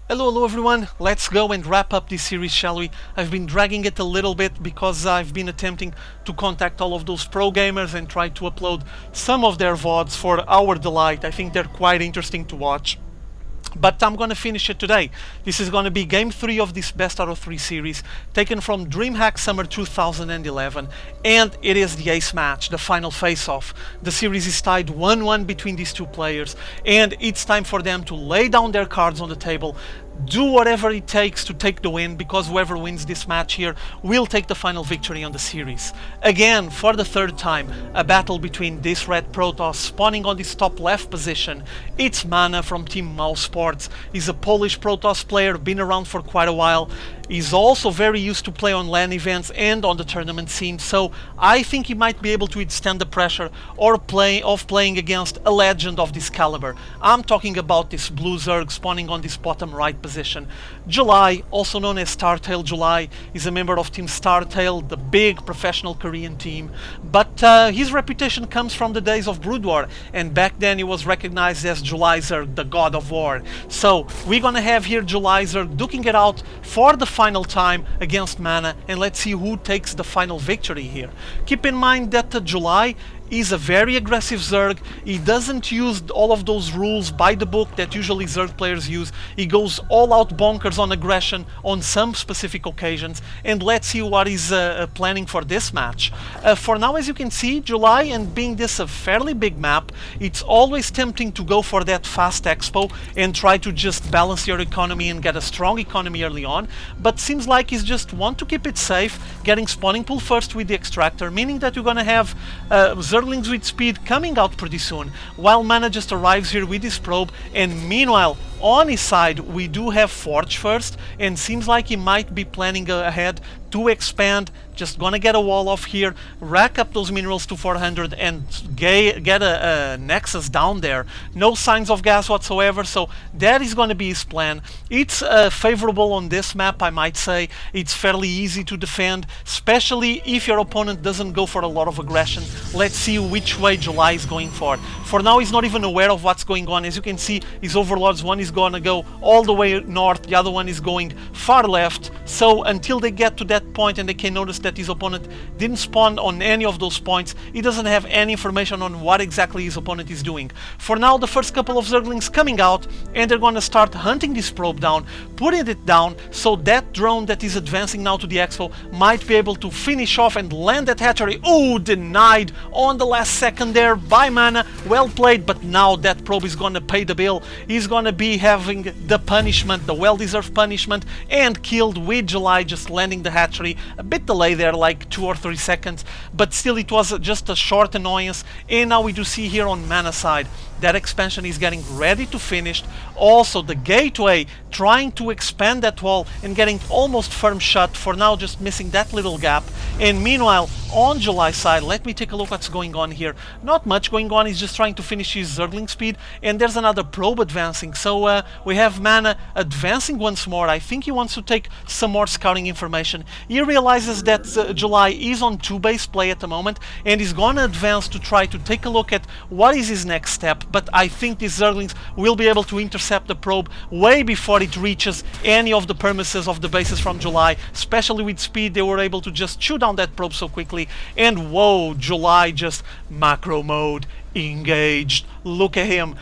Hello everyone, let's go and wrap up this series, shall we? I've been dragging it a little bit because I've been attempting to contact all of those pro gamers and try to upload some of their VODs for our delight. I think they're quite interesting to watch. But I'm gonna finish it today. This is gonna be game 3 of this best out of 3 series, taken from DreamHack Summer 2011, and it is the ace match, the final face-off. The series is tied 1-1 between these two players, and it's time for them to lay down their cards on the table, do whatever it takes to take the win, because whoever wins this match here will take the final victory on the series. Again, for the third time, a battle between this red Protoss spawning on this top left position. It's mouzMaNa from Team mouzSports. He's a Polish Protoss player, been around for quite a while. He's also very used to play on LAN events and on the tournament scene, so I think he might be able to withstand the pressure of playing against a legend of this caliber. I'm talking about this BroodWar spawning on this bottom right position. JulyZerg, also known as STARTALE, is a member of Team STARTALE, the big professional Korean team, but his reputation comes from the days of BroodWar, and back then he was recognized as JulyZerg, the god of war. So we're gonna have here JulyZerg duking it out for the final time against mouzMaNa, and let's see who takes the final victory here. Keep in mind that July is a very aggressive Zerg. He doesn't use all of those rules by the book that usually Zerg players use. He goes all out bonkers on aggression on some specific occasions, and let's see what he's planning for this match. For now, as you can see, July, and being this a fairly big map, it's always tempting to go for that fast expo and try to just balance your economy and get a strong economy early on, but seems like he's just want to keep it safe, getting spawning pool first with the extractor, meaning that you're gonna have Zerglings with speed coming out pretty soon, while mouzMaNa just arrives here with his probe, and meanwhile on his side we do have Forge first, and seems like he might be planning ahead to expand. Just gonna get a wall off here, rack up those minerals to 400 and get a nexus down there. No signs of gas whatsoever, so that is gonna be his plan. It's favorable on this map, I might say. It's fairly easy to defend, especially if your opponent doesn't go for a lot of aggression. Let's see which way July is going for. For now, he's not even aware of what's going on. As you can see, his overlords, one is gonna go all the way north, the other one is going far left. So until they get to that point and they can notice that his opponent didn't spawn on any of those points, he doesn't have any information on what exactly his opponent is doing. For now, the first couple of Zerglings coming out, and they're gonna start hunting this probe down, putting it down, so that drone that is advancing now to the expo might be able to finish off and land that hatchery. Oh, denied on the last second there by mouzMaNa. Well played, but now that probe is gonna pay the bill. He's gonna be having the punishment, the well-deserved punishment, and killed with July just landing the hatchery. A bit delay there, like 2 or 3 seconds, but still it was just a short annoyance. And now we do see here on mouzMaNa side that expansion is getting ready to finish. Also the gateway trying to expand that wall and getting almost firm shut, for now just missing that little gap. And meanwhile on July side, let me take a look what's going on here. Not much going on, he's just trying to finish his Zergling speed, and there's another probe advancing. So we have mouzMaNa advancing once more. I think he wants to take some more scouting information. He realizes that July is on 2-base play at the moment, and he's gonna advance to try to take a look at what is his next step. But I think these Zerglings will be able to intercept the probe way before it reaches any of the premises of the bases from July. Especially with speed, they were able to just chew down that probe so quickly. And whoa, July just macro mode engaged. Look at him.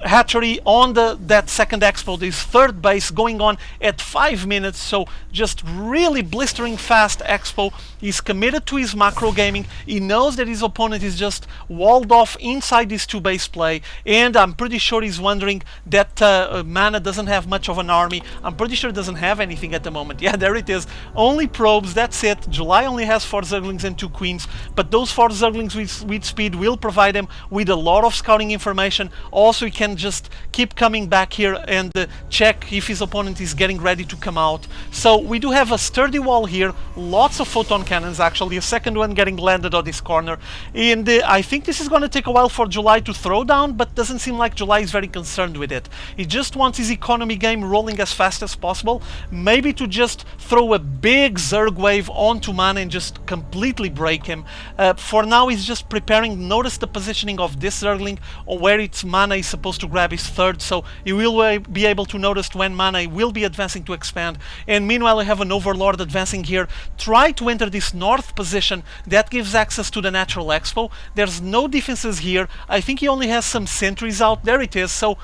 Hatchery on that second expo, this third base going on at 5 minutes, so just really blistering fast expo. He's committed to his macro gaming. He knows that his opponent is just walled off inside this 2-base play, and I'm pretty sure he's wondering that mouzMaNa doesn't have much of an army. I'm pretty sure it doesn't have anything at the moment. Yeah, there it is. Only probes, that's it. July only has 4 Zerglings and 2 queens, but those 4 Zerglings with speed will provide him with a lot of scouting information. Also, he can just keep coming back here and check if his opponent is getting ready to come out. So we do have a sturdy wall here, lots of photon cannons actually, a second one getting landed on this corner, and I think this is going to take a while for July to throw down, but doesn't seem like July is very concerned with it. He just wants his economy game rolling as fast as possible, maybe to just throw a big Zerg wave onto mouzMaNa and just completely break him. For now he's just preparing. Notice the positioning of of this Zergling, or where its mana is supposed to grab his third, so you will be able to notice when mana will be advancing to expand. And meanwhile we have an Overlord advancing here. Try to enter this north position, that gives access to the Natural Expo. There's no defenses here. I think he only has some sentries out. There it is. So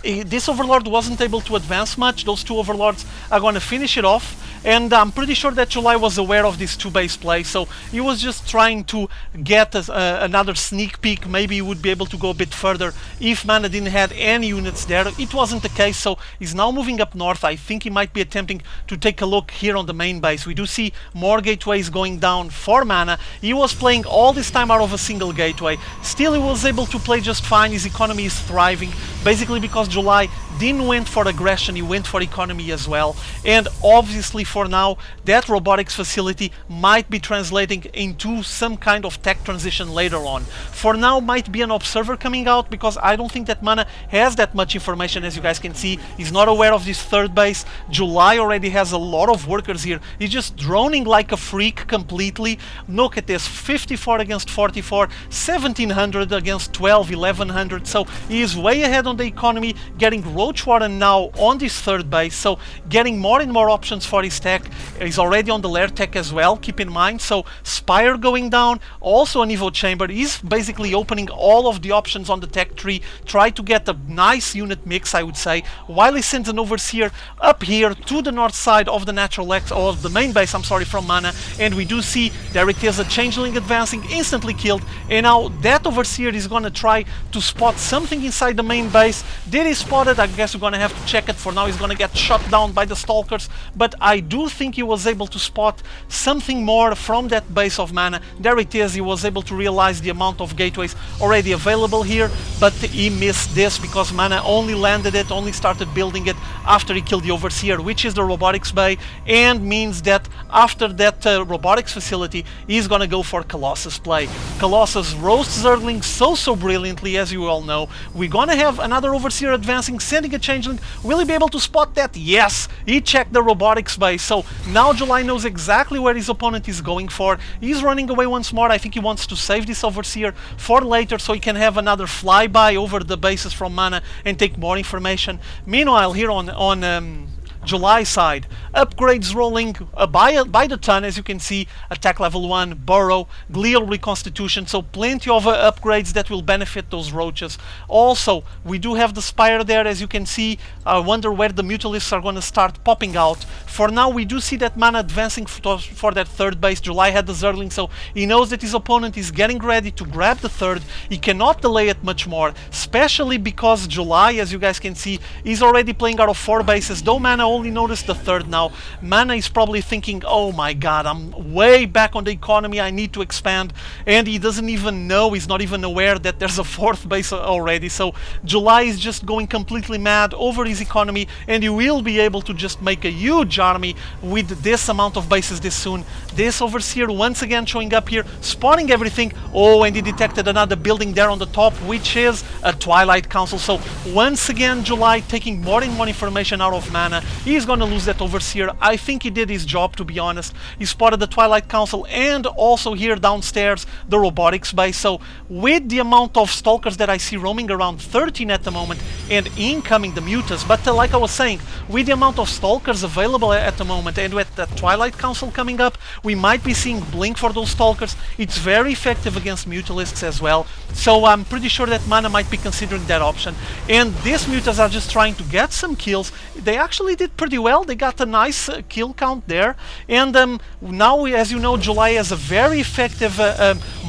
this Overlord wasn't able to advance much. Those two Overlords are going to finish it off. And I'm pretty sure that July was aware of this 2-base play, so he was just trying to get another sneak peek. Maybe he would be able to go a bit further if mana didn't have any units there. It wasn't the case, so he's now moving up north. I think he might be attempting to take a look here on the main base. We do see more gateways going down for mana. He was playing all this time out of a single gateway. Still, he was able to play just fine. His economy is thriving, basically because July didn't went for aggression, he went for economy as well. And obviously for now, that robotics facility might be translating into some kind of tech transition later on. For now, might be an observer coming out, because I don't think that mana has that much information. As you guys can see, he's not aware of this third base. July already has a lot of workers here. He's just droning like a freak completely. Look at this, 54 against 44, 1700 against 12, 1100. So he is way ahead on the economy, getting Roach Warren now on this third base, so getting more and more options for his tech. He's already on the lair tech as well, keep in mind. So Spire going down, also an Evo Chamber. He's basically opening all of the options on the tech tree, try to get a nice unit mix, I would say, while he sends an Overseer up here to the north side of the Natural X, or the main base, I'm sorry, from mana. And we do see there it is, a Changeling advancing, instantly killed. And now that Overseer is gonna try to spot something inside the main base. Did he spot it? I guess we're gonna have to check it. For now he's gonna get shot down by the Stalkers, but I do think he was able to spot something more from that base of mana. There it is, he was able to realize the amount of gateways already available here, but he missed this because mana only landed it, only started building it after he killed the Overseer, which is the robotics bay, and means that after that robotics facility he's gonna go for Colossus play. Colossus roasts Zergling so brilliantly, as you all know. We're gonna have another Overseer advancing, sending a Changeling. Will he be able to spot that? Yes! He checked the robotics base, so now July knows exactly where his opponent is going for. He's running away once more. I think he wants to save this Overseer for later, so he can have another flyby over the bases from mana and take more information. Meanwhile, here on July side, upgrades rolling by the ton, as you can see. Attack level 1, Burrow, Glial Reconstitution, so plenty of upgrades that will benefit those roaches. Also, we do have the Spire there, as you can see. I wonder where the Mutalisks are going to start popping out. For now, we do see that mana advancing for that third base. July had the Zergling, so he knows that his opponent is getting ready to grab the third. He cannot delay it much more, especially because July, as you guys can see, is already playing out of 4 bases, though mana only noticed the third now. Mana is probably thinking, oh my god, I'm way back on the economy, I need to expand, and he doesn't even know, he's not even aware that there's a 4th base already. So July is just going completely mad over his economy, and he will be able to just make a huge army with this amount of bases this soon. This Overseer once again showing up here, spawning everything. Oh, and he detected another building there on the top, which is a Twilight Council. So once again, July taking more and more information out of mana. He's gonna lose that Overseer. I think he did his job, to be honest. He spotted the Twilight Council, and also here downstairs the robotics base. So with the amount of Stalkers that I see roaming around, 13 at the moment, and incoming the Mutas, but like I was saying, with the amount of Stalkers available at the moment, and with that Twilight Council coming up, we might be seeing Blink for those Stalkers. It's very effective against Mutalisks as well, so I'm pretty sure that mana might be considering that option. And these Mutas are just trying to get some kills. They actually did pretty well. They got a nice kill count there, and now, as you know, July has a very effective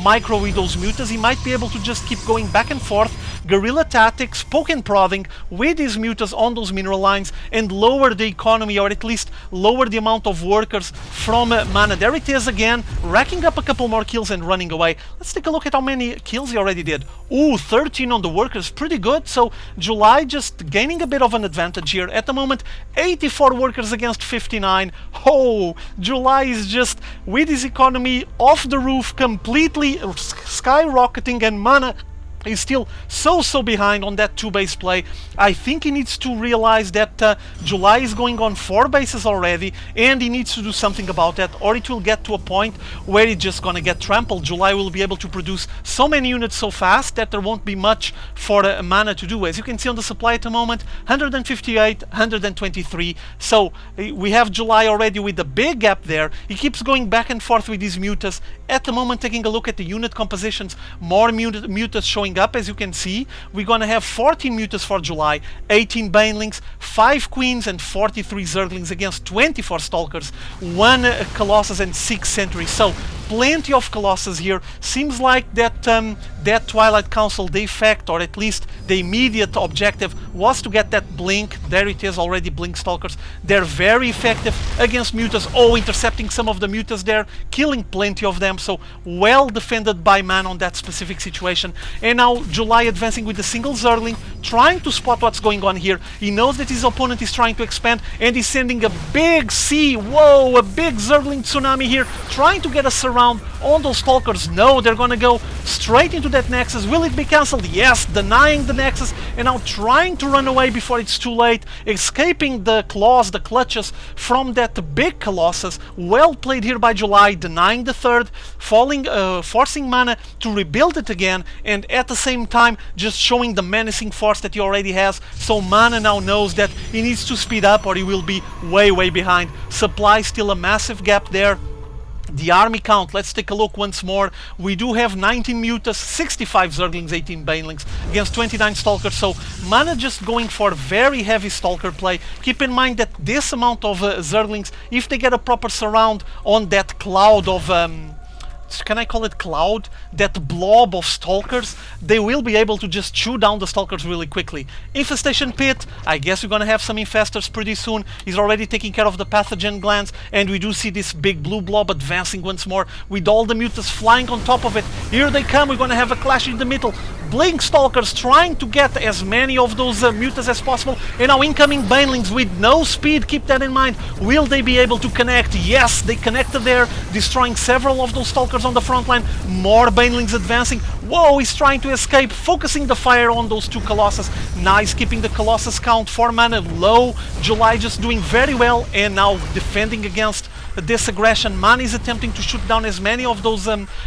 micro with those Mutas. He might be able to just keep going back and forth, guerrilla tactics, poke and prodding with these Mutas on those mineral lines, and lower the economy, or at least lower the amount of workers from mana. There it is again, racking up a couple more kills and running away. Let's take a look at how many kills he already did. Ooh, 13 on the workers, pretty good. So July just gaining a bit of an advantage here. At the moment, 84 workers against 59. Oh, July is just, with his economy off the roof, completely skyrocketing, and mana He's still so behind on that 2-base play. I think he needs to realize that July is going on 4 bases already, and he needs to do something about that, or it will get to a point where it's just gonna get trampled. July will be able to produce so many units so fast that there won't be much for Mana to do. As you can see on the supply at the moment, 158, 123. So we have July already with a big gap there. He keeps going back and forth with these mutas. At the moment, taking a look at the unit compositions, more mutas showing up. As you can see, we're gonna have 14 mutas for July, 18 banelings, 5 queens and 43 zerglings against 24 stalkers, 1 colossus and 6 sentries. So plenty of colossus here. Seems like that that Twilight Council defect, or at least the immediate objective, was to get that blink. There it is already, blink stalkers. They're very effective against mutas. Oh, intercepting some of the mutas there, killing plenty of them. So well defended by Man on that specific situation. And now July advancing with a single Zergling, trying to spot what's going on here. He knows that his opponent is trying to expand, and he's sending a big C. Whoa, a big Zergling tsunami here, trying to get us around on those stalkers. No, they're gonna go straight into that nexus. Will it be cancelled? Yes, denying the nexus, and now trying to run away before it's too late, escaping the claws, the clutches from that big colossus. Well played here by July, denying the third, forcing Mana to rebuild it again, and at the same time just showing the menacing force that he already has. So Mana now knows that he needs to speed up or he will be way behind. Supply still a massive gap there. The army count, let's take a look once more. We do have 19 mutas, 65 zerglings, 18 banelings against 29 stalkers. So Mana just going for very heavy stalker play. Keep in mind that this amount of zerglings, if they get a proper surround on that cloud of can I call it cloud? That blob of stalkers, they will be able to just chew down the stalkers really quickly. Infestation pit, I guess we're gonna have some infestors pretty soon. He's already taking care of the pathogen glands, and we do see this big blue blob advancing once more with all the mutas flying on top of it. Here they come, we're gonna have a clash in the middle. Blink stalkers trying to get as many of those mutas as possible, and now incoming banelings with no speed. Keep that in mind. Will they be able to connect? Yes, they connected there, destroying several of those stalkers on the front line. More banelings advancing. Whoa, he's trying to escape, focusing the fire on those 2 colossus. Nice, keeping the colossus count for Mana low. July just doing very well, and now defending against this aggression. Mana is attempting to shoot down as many of those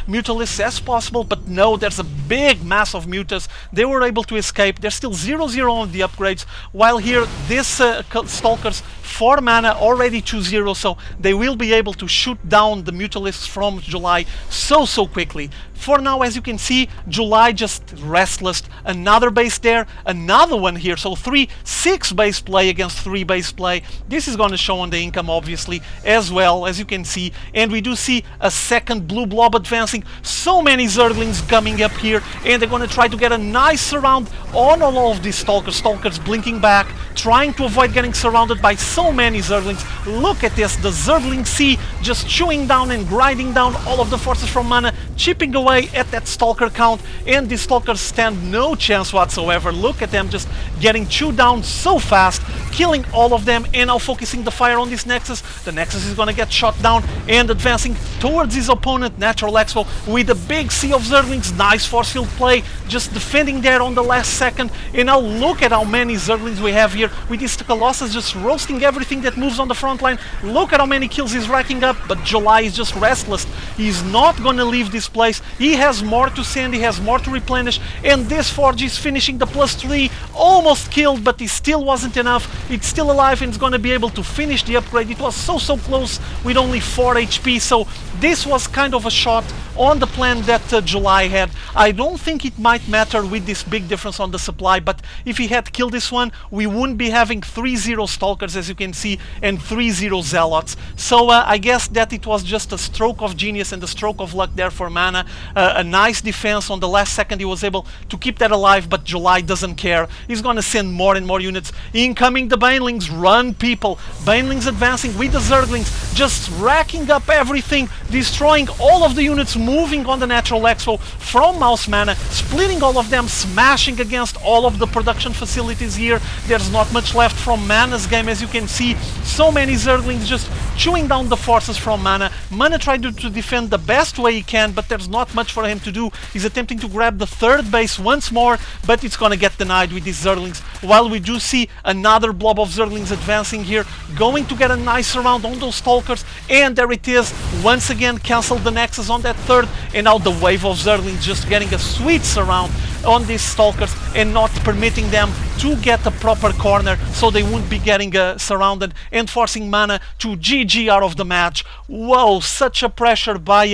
mutalisks as possible, but no, there's a big mass of mutas. They were able to escape. They're still 0-0 on the upgrades, while here this stalkers for Mana already 2-0, so they will be able to shoot down the mutalisks from July so quickly. For now, as you can see, July just restless. Another base there, another one here. So 6 base play against 3 base play. This is going to show on the income, obviously, as well, as you can see. And we do see a second blue blob advancing. So many Zerglings coming up here, and they're going to try to get a nice surround on all of these stalkers. Stalkers blinking back, trying to avoid getting surrounded by so many Zerglings. Look at this, the Zergling Sea just chewing down and grinding down all of the forces from Mana, chipping away at that stalker count, and these stalkers stand no chance whatsoever. Look at them just getting chewed down so fast, killing all of them, and now focusing the fire on this nexus. The nexus is gonna get shot down, and advancing towards his opponent, Natural Expo, with a big sea of Zerglings. Nice force field play, just defending there on the last second. And now look at how many Zerglings we have here, with this Colossus just roasting everything that moves on the front line. Look at how many kills he's racking up, but July is just restless. He's not gonna leave this place. He has more to send, he has more to replenish, and this Forge is finishing the +3, almost killed, but it still wasn't enough. It's still alive and it's gonna be able to finish the upgrade. It was so close with only 4 HP, so this was kind of a shot on the plan that July had. I don't think it might matter with this big difference on the supply, but if he had killed this one, we wouldn't be having 3-0 Stalkers, as you can see, and 3-0 Zealots. So I guess that it was just a stroke of genius and a stroke of luck there for Mana. A nice defense on the last second. He was able to keep that alive, but July doesn't care. He's gonna send more and more units. Incoming the Banelings. Run, people. Banelings advancing with the Zerglings, just racking up everything, destroying all of the units moving on the Natural Expo from mouzMaNa, splitting all of them, smashing against all of the production facilities here. There's not much left from Mana's game, as you can see. So many Zerglings just chewing down the forces from Mana. Mana tried to defend the best way he can, but there's not much for him to do. He's attempting to grab the third base once more, but it's gonna get denied with these Zerglings. While we do see another blob of Zerglings advancing here, going to get a nice round on those Stalkers, and there it is, once again canceled the Nexus on that third, and now the wave of Zerglings just getting a sweet surround on these Stalkers and not permitting them to get a proper corner, so they wouldn't be getting surrounded and forcing Mana to GG out of the match. Whoa, such a pressure by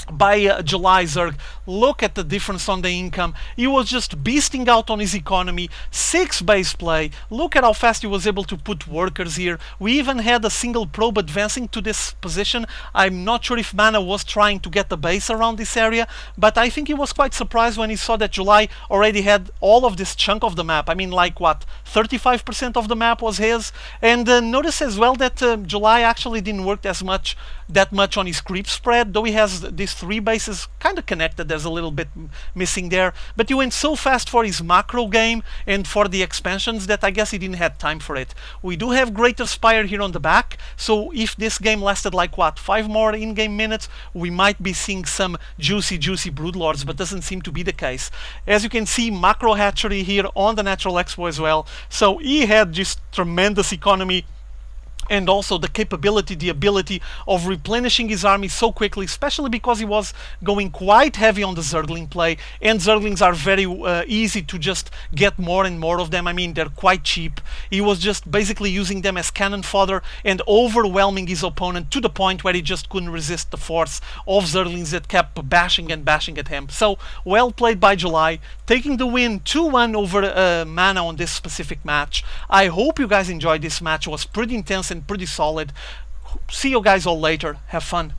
JulyZerg. Look at the difference on the income. He was just beasting out on his economy. 6 base play. Look at how fast he was able to put workers here. We even had a single probe advancing to this position. I'm not sure if Mana was trying to get the base around this area, but I think he was quite surprised when he saw that July already had all of this chunk of the map. I mean, like what, 35% of the map was his. And notice as well that July actually didn't work that much on his creep spread, though he has these 3 bases kind of connected. There's a little bit missing there, but he went so fast for his macro game and for the expansions that I guess he didn't have time for it. We do have Greater Spire here on the back, so if this game lasted like what, 5 more in-game minutes, we might be seeing some juicy Broodlords, but doesn't seem to be the case. As you can see, macro hatchery here on the Natural Expo as well, so he had just tremendous economy and also the capability, the ability of replenishing his army so quickly, especially because he was going quite heavy on the Zergling play, and Zerglings are very easy to just get more and more of them. I mean, they're quite cheap. He was just basically using them as cannon fodder and overwhelming his opponent to the point where he just couldn't resist the force of Zerglings that kept bashing and bashing at him. So, well played by July, taking the win 2-1 over Mana on this specific match. I hope you guys enjoyed this match. It was pretty intense and pretty solid. See you guys all later. Have fun.